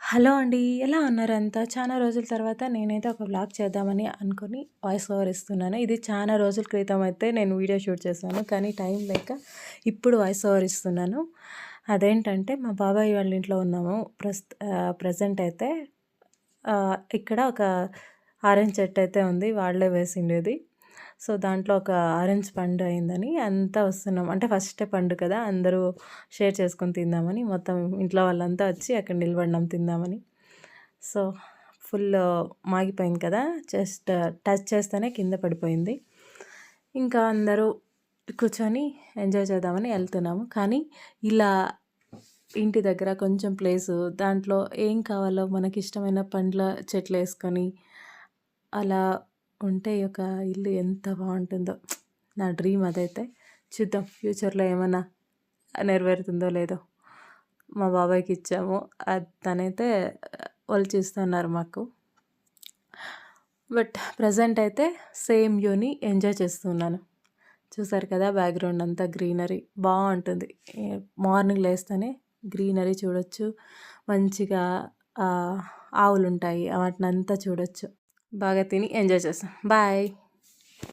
Hello అండి. ఎలా ఉన్నారు అంతా? చానా రోజుల తర్వాత నేనైతే ఒక వ్లాగ్ చేద్దామని అనుకోని వాయిస్ ఓవర్ ఇస్తున్నాను. ఇది చానా రోజుల క్రితం అయితే నేను వీడియో షూట్ చేశాను. కానీ టైం లేక ఇప్పుడు వాయిస్ ఓవర్ ఇస్తున్నాను. అదేంటంటే మా బాబాయ్ వాళ్ళ ఇంట్లో ఉన్నాము. ప్రెజెంట్ అయితే ఇక్కడ ఒక ఆరెంజ్ చెట్టు అయితే ఉంది. వాళ్ళే వేసిండేది. సో, దాంట్లో ఒక ఆరెంజ్ పండు అయిందని అంతా వస్తున్నాం. అంటే ఫస్టే పండు కదా! అందరూ షేర్ చేసుకొని తిందామని మొత్తం ఇంట్లో వాళ్ళంతా వచ్చి అక్కడ నిలబడినాం తిందామని. సో, ఫుల్లు మాగిపోయింది కదా! జస్ట్ టచ్ చేస్తేనే కింద పడిపోయింది. ఇంకా అందరూ కూర్చొని ఎంజాయ్ చేద్దామని ఎళ్తున్నాము. కానీ ఇలా ఇంటి దగ్గర కొంచెం ప్లేసు, దాంట్లో ఏం కావాలో మనకిష్టమైన పండ్ల చెట్లేసుకొని, అలా ఉంటే ఈ యొక్క ఇల్లు ఎంత బావుంటుందో. నా డ్రీమ్ అదైతే. చూద్దాం ఫ్యూచర్‌లో ఏమన్నా నెరవేరుతుందో లేదో. మా బాబాయ్‌కి ఇచ్చాము. తనైతే ఒలిచిస్తున్నారు మాకు. బట్ ప్రెజెంట్ అయితే సేమ్ వ్యూని ఎంజాయ్ చేస్తున్నాను. చూసారు కదా! బ్యాక్‌గ్రౌండ్ అంతా గ్రీనరీ బావుంటుంది. మార్నింగ్ లేస్తేనే గ్రీనరీ చూడొచ్చు. మంచిగా ఆవులుంటాయి. వాటినంతా చూడొచ్చు. బాగా తిని ఎంజాయ్ చేస్తాం. బాయ్.